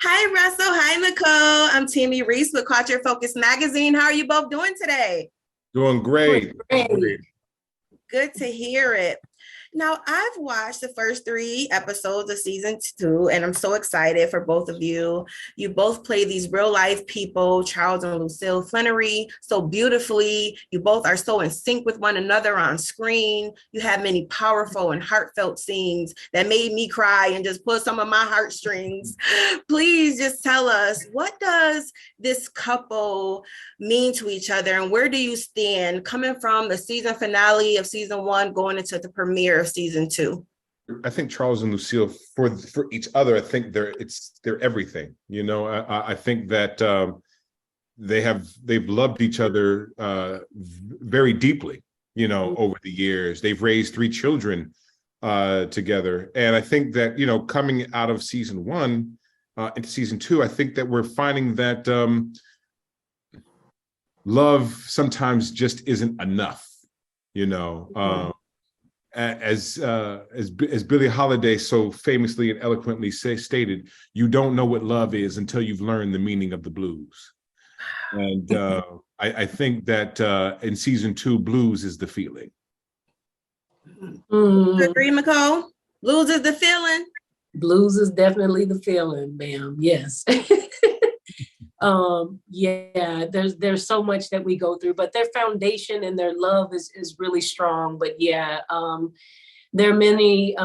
Hi, Russell. Hi, Michole. I'm Tammy Reese with Culture Focus Magazine. How are you both doing today? Doing great. Great. Good to hear it. Now, I've watched the first three episodes of season two, and I'm so excited for both of you. You both play these real life people, Charles and Lucille Flenory, so beautifully. You both are so in sync with one another on screen. You have many powerful and heartfelt scenes that made me cry and just pull some of my heartstrings. Please just tell us, what does this couple mean to each other, and where do you stand coming from the season finale of season one going into the premiere of season two? I think Charles and Lucille for each other. I think they're everything. I think that they've loved each other very deeply. Over the years, they've raised three children together, and I think that coming out of season one into season two, I think that we're finding that love sometimes just isn't enough. As Billie Holiday so famously and eloquently stated, you don't know what love is until you've learned the meaning of the blues. And I think that in season two, blues is the feeling. You agree, Michole? Blues is the feeling. Blues is definitely the feeling, ma'am. Yes. Yeah, there's so much that we go through, but their foundation and their love is really strong. But yeah, there are many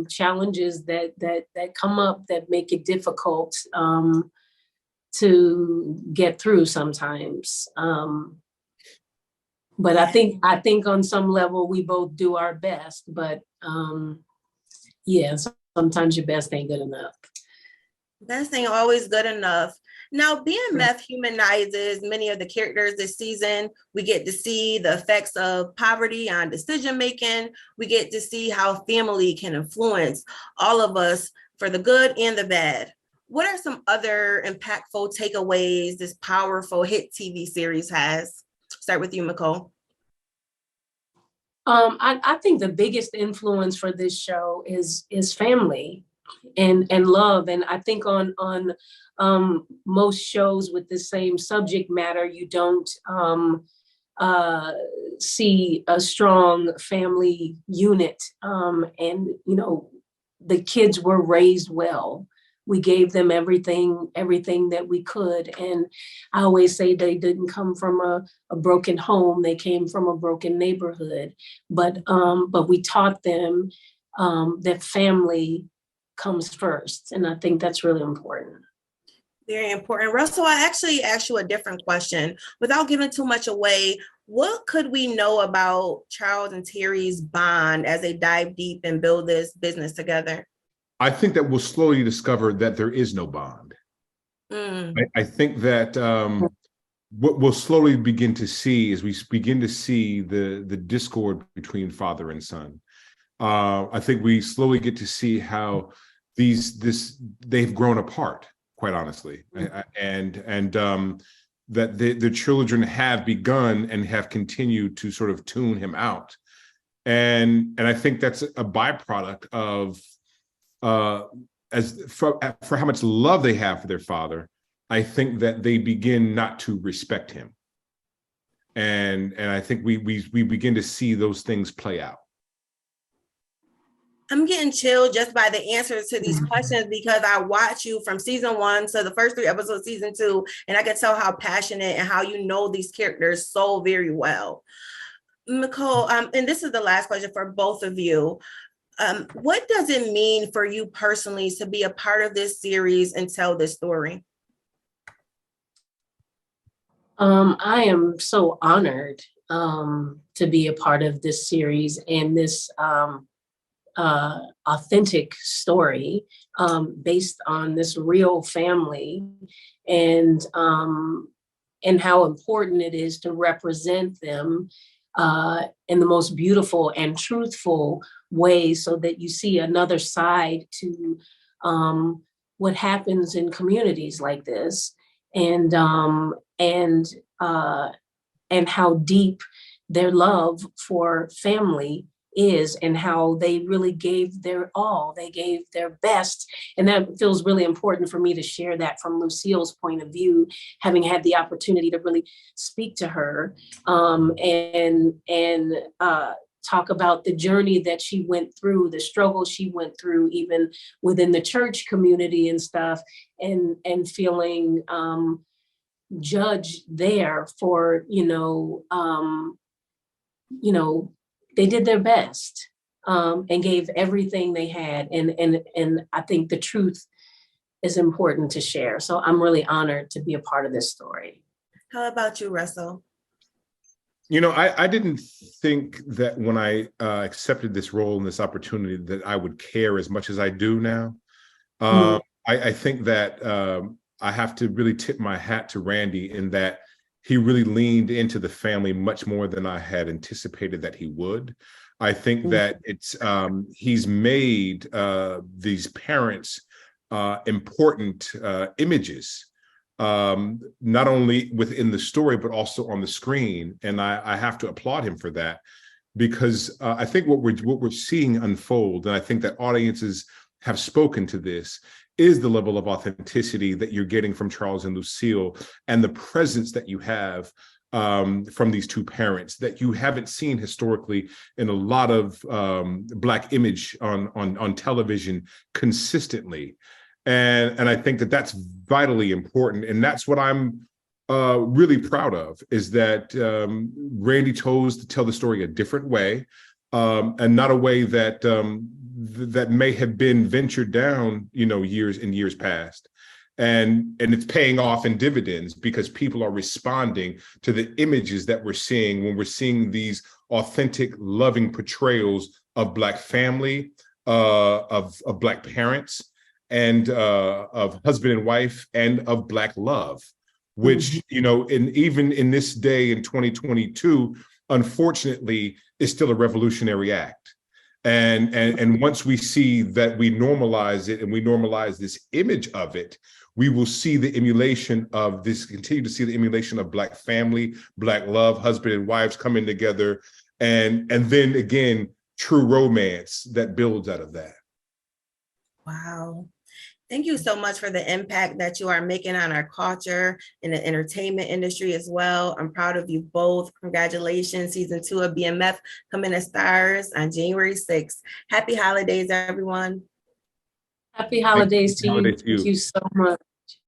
challenges that come up that make it difficult to get through sometimes. But I think on some level we both do our best, but yeah, sometimes your best ain't good enough. Best ain't always good enough. Now, BMF humanizes many of the characters this season. We get to see the effects of poverty on decision making. We get to see how family can influence all of us for the good and the bad. What are some other impactful takeaways this powerful hit TV series has? Start with you, Michole. I think the biggest influence for this show is family and love. And I think on most shows with the same subject matter, you don't see a strong family unit. And the kids were raised well. We gave them everything that we could. And I always say they didn't come from a broken home. They came from a broken neighborhood. But we taught them that family comes first. And I think that's really important. Very important. Russell, I actually asked you a different question. Without giving too much away, what could we know about Charles and Terry's bond as they dive deep and build this business together? I think that we'll slowly discover that there is no bond. I think that what we'll slowly begin to see is we begin to see the discord between father and son. I think we slowly get to see how they've grown apart, quite honestly, and that the children have begun and have continued to sort of tune him out, and I think that's a byproduct of for how much love they have for their father. I think that they begin not to respect him, and I think we begin to see those things play out. I'm getting chilled just by the answers to these questions because I watch you from season one to the first three episodes of season two, and I can tell how passionate and how you know these characters so very well. Michole, and this is the last question for both of you. What does it mean for you personally to be a part of this series and tell this story? I am so honored to be a part of this series and this authentic story based on this real family, and how important it is to represent them in the most beautiful and truthful way, so that you see another side to what happens in communities like this, and how deep their love for family is and how they really gave their all, they gave their best. And that feels really important for me to share that from Lucille's point of view, having had the opportunity to really speak to her and talk about the journey that she went through, the struggle she went through, even within the church community and stuff, and feeling judged there for, they did their best and gave everything they had. And I think the truth is important to share. So I'm really honored to be a part of this story. How about you, Russell? I didn't think that when I accepted this role and this opportunity that I would care as much as I do now. I think that I have to really tip my hat to Randy in that he really leaned into the family much more than I had anticipated that he would. I think that he's made these parents important images, not only within the story, but also on the screen. And I have to applaud him for that, because I think what we're seeing unfold, and I think that audiences have spoken to this, is the level of authenticity that you're getting from Charles and Lucille, and the presence that you have from these two parents that you haven't seen historically in a lot of Black image on television consistently. And I think that that's vitally important. And that's what I'm really proud of, is that Randy chose to tell the story a different way, and not a way that that may have been ventured down, years and years past. And it's paying off in dividends, because people are responding to the images that we're seeing when we're seeing these authentic, loving portrayals of Black family, of Black parents, and of husband and wife, and of Black love, which, and even in this day in 2022, unfortunately, is still a revolutionary act. And once we see that we normalize it and we normalize this image of it, we will see the emulation of this, continue to see the emulation of Black family, Black love, husband and wives coming together, and then again, true romance that builds out of that. Wow. Thank you so much for the impact that you are making on our culture in the entertainment industry as well. I'm proud of you both. Congratulations. Season 2 of BMF coming to STARZ on January 6th. Happy holidays, everyone. Happy holidays to you. Holidays to you. Thank you so much.